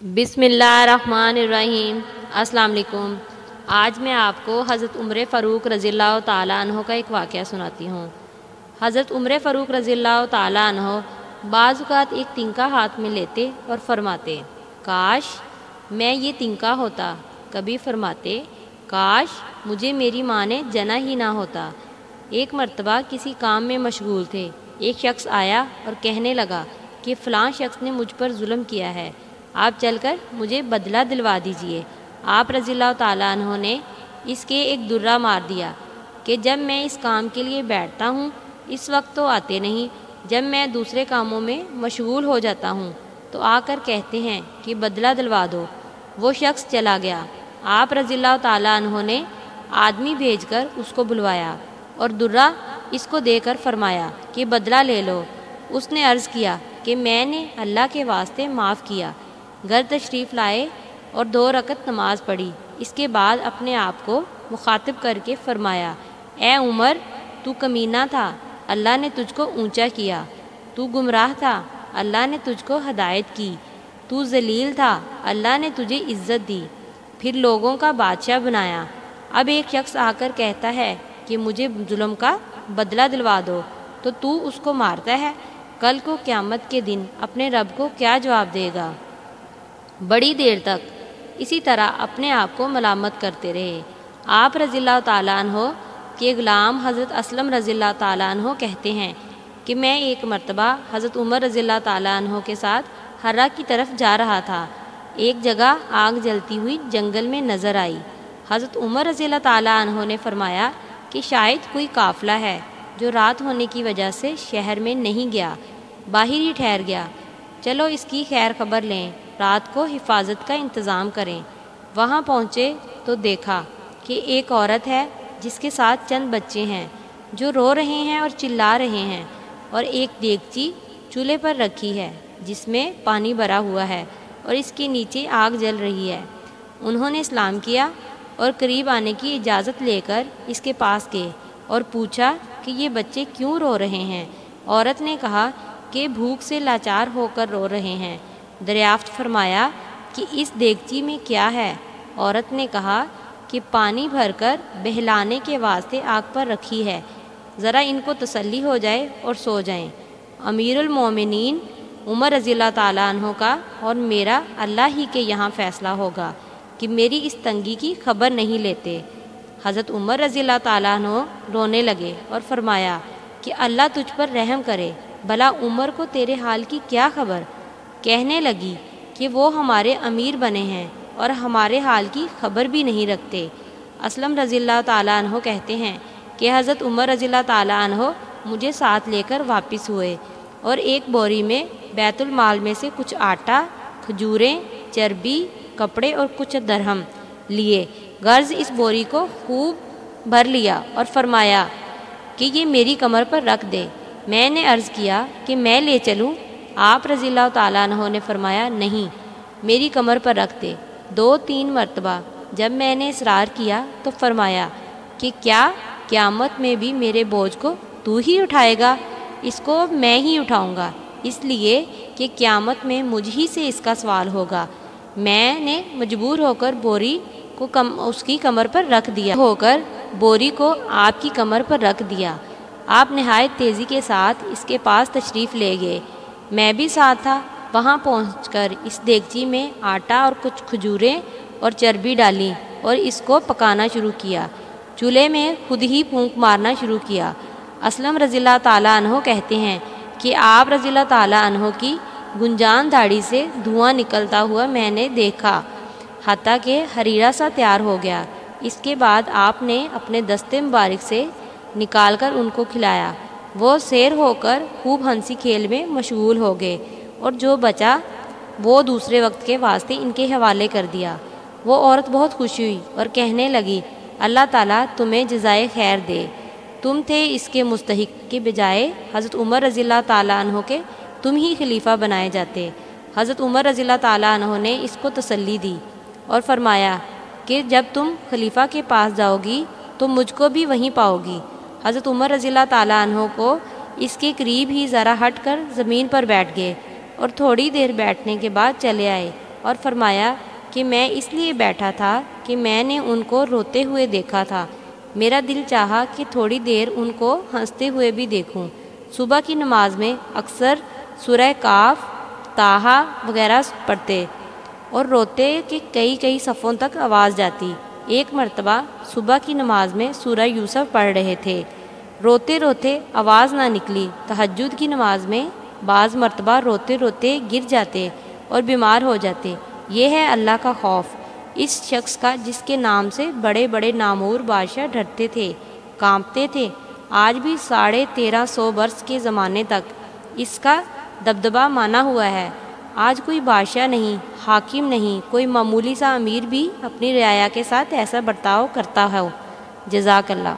बिस्मिल्लाहिर्रहमानिर्रहीम। अस्सलाम वालेकुम। आज मैं आपको हज़रत उमर फ़ारूक रज़ियल्लाहु ताला अन्हो का एक वाक़या सुनाती हूँ। हज़रत उमर फ़ारूक रज़ियल्लाहु ताला अन्हो बाज़ औक़ात एक तिनका हाथ में लेते और फरमाते, काश मैं ये तिनका होता। कभी फरमाते, काश मुझे मेरी माँ ने जना ही ना होता। एक मर्तबा किसी काम में मशगूल थे। एक शख्स आया और कहने लगा कि फ़लाँ शख्स ने मुझ पर जुल्म किया है, आप चलकर मुझे बदला दिलवा दीजिए। आप रज़ियल्लाहु ताला अन्हो ने इसके एक दुर्रा मार दिया कि जब मैं इस काम के लिए बैठता हूँ इस वक्त तो आते नहीं, जब मैं दूसरे कामों में मशगूल हो जाता हूँ तो आकर कहते हैं कि बदला दिलवा दो। वो शख्स चला गया। आप रज़ियल्लाहु ताला अन्हो ने आदमी भेजकर उसको बुलवाया और दुर्रा इसको देकर फरमाया कि बदला ले लो। उसने अर्ज़ किया कि मैंने अल्लाह के वास्ते माफ़ किया। घर तशरीफ़ लाए और 2 रकत नमाज पढ़ी। इसके बाद अपने आप को मुखातिब करके फ़रमाया, ए उमर, तू कमीना था, अल्लाह ने तुझको ऊंचा किया। तू गुमराह था, अल्लाह ने तुझको हदायत की। तू ज़लील था, अल्लाह ने तुझे इज़्ज़त दी, फिर लोगों का बादशाह बनाया। अब एक शख्स आकर कहता है कि मुझे जुल्म का बदला दिलवा दो, तो तू उसको मारता है। कल को क़यामत के दिन अपने रब को क्या जवाब देगा? बड़ी देर तक इसी तरह अपने आप को मलामत करते रहे। आप रज़ियल्लाहु ताला अन्हो के ग़ुलाम हज़रत असलम रज़ियल्लाहु ताला अन्हो कहते हैं कि मैं एक मर्तबा हज़रत उमर रज़ियल्लाहु ताला अन्हो के साथ हर्रा की तरफ जा रहा था। एक जगह आग जलती हुई जंगल में नज़र आई। हज़रत उमर रज़ियल्लाहु ताला अन्हो ने फरमाया कि शायद कोई काफ़िला है जो रात होने की वजह से शहर में नहीं गया, बाहर ही ठहर गया। चलो इसकी खैर खबर लें, रात को हिफाजत का इंतज़ाम करें। वहाँ पहुँचे तो देखा कि एक औरत है जिसके साथ चंद बच्चे हैं जो रो रहे हैं और चिल्ला रहे हैं, और एक देगची चूल्हे पर रखी है जिसमें पानी भरा हुआ है और इसके नीचे आग जल रही है। उन्होंने इस्लाम किया और करीब आने की इजाज़त लेकर इसके पास गए और पूछा कि ये बच्चे क्यों रो रहे हैं। औरत ने कहा कि भूख से लाचार होकर रो रहे हैं। दरियाफ्त फरमाया कि इस देगची में क्या है? औरत ने कहा कि पानी भरकर बहलाने के वास्ते आग पर रखी है, ज़रा इनको तसल्ली हो जाए और सो जाएं। अमीरुल मोमिनीन उमर रज़ियल्लाहु ताला अन्हो का और मेरा अल्लाह ही के यहाँ फ़ैसला होगा कि मेरी इस तंगी की खबर नहीं लेते। हज़रत उमर रज़ियल्लाहु ताला अन्हो रोने लगे और फरमाया कि अल्लाह तुझ पर रहम करे, भला उमर को तेरे हाल की क्या खबर? कहने लगी कि वो हमारे अमीर बने हैं और हमारे हाल की खबर भी नहीं रखते। असलम रज़ियल्लाहु ताला अन्हो कहते हैं कि हज़रत उमर रज़ियल्लाहु ताला अन्हो मुझे साथ लेकर वापस हुए और एक बोरी में बैतुल माल में से कुछ आटा, खजूरें, चर्बी, कपड़े और कुछ दरहम लिए। गर्ज इस बोरी को खूब भर लिया और फरमाया कि ये मेरी कमर पर रख दे। मैंने अर्ज़ किया कि मैं ले चलूँ। आप रज़ियल्लाहु ताला अन्हो ने फरमाया, नहीं, मेरी कमर पर रख दे। 2-3 मरतबा जब मैंने इसरार किया तो फरमाया कि क्या क़यामत में भी मेरे बोझ को तू ही उठाएगा? इसको मैं ही उठाऊंगा, इसलिए कि क़यामत में मुझ ही से इसका सवाल होगा। मैंने मजबूर होकर बोरी को उसकी कमर पर रख दिया, बोरी को आपकी कमर पर रख दिया। आप नहायत तेज़ी के साथ इसके पास तशरीफ़ ले गए। मैं भी साथ था। वहाँ पहुंचकर इस देगची में आटा और कुछ खजूरें और चर्बी डाली और इसको पकाना शुरू किया। चूल्हे में खुद ही फूंक मारना शुरू किया। असलम रज़ियल्लाहु ताला अन्हो कहते हैं कि आप रज़ियल्लाहु ताला अन्हो की गुंजान दाढ़ी से धुआं निकलता हुआ मैंने देखा, हत्ता कि हरीरा सा तैयार हो गया। इसके बाद आपने अपने दस्ते मुबारक से निकालकर उनको खिलाया। वो सैर होकर खूब हंसी खेल में मशगूल हो गए और जो बचा वो दूसरे वक्त के वास्ते इनके हवाले कर दिया। वो औरत बहुत खुश हुई और कहने लगी, अल्लाह ताला तुम्हें जज़ाए खैर दे, तुम थे इसके मुस्तहिक के बजाय हज़रत उमर रज़ियल्लाहु ताला अन्हो के तुम ही खलीफा बनाए जाते। हज़रत उमर रज़ियल्लाहु ताला अन्हो ने इसको तसल्ली दी और फरमाया कि जब तुम खलीफा के पास जाओगी तो मुझको भी वहीं पाओगी। हज़रत उमर रज़ियल्लाहु ताला अन्हो को इसके करीब ही ज़रा हट कर ज़मीन पर बैठ गए और थोड़ी देर बैठने के बाद चले आए। اور فرمایا کہ میں اس لیے بیٹھا تھا کہ میں نے ان کو روتے ہوئے دیکھا تھا، میرا دل چاہا کہ تھوڑی دیر ان کو ہنستے ہوئے بھی دیکھوں۔ صبح کی نماز میں اکثر سورہ کاف، طٰہٰ وغیرہ پڑھتے اور روتے کہ کئی صفوں تک آواز جاتی۔ ایک مرتبہ صبح کی نماز میں سورہ یوسف پڑھ رہے تھے، روتے روتے آواز نہ نکلی۔ تہجد کی نماز میں بعض مرتبہ روتے روتے گر جاتے اور بیمار ہو جاتے۔ یہ ہے اللہ کا خوف اس شخص کا جس کے نام سے بڑے بڑے نامور بادشاہ ڈرتے تھے، کانپتے تھے۔ آج بھی 1350 برس کے زمانے تک اس کا دبدبہ مانا ہوا ہے۔ آج کوئی بادشاہ نہیں، حاکم نہیں، کوئی معمولی سا امیر بھی اپنی رعایا کے ساتھ ایسا برتاؤ کرتا ہو۔ جزاک اللہ۔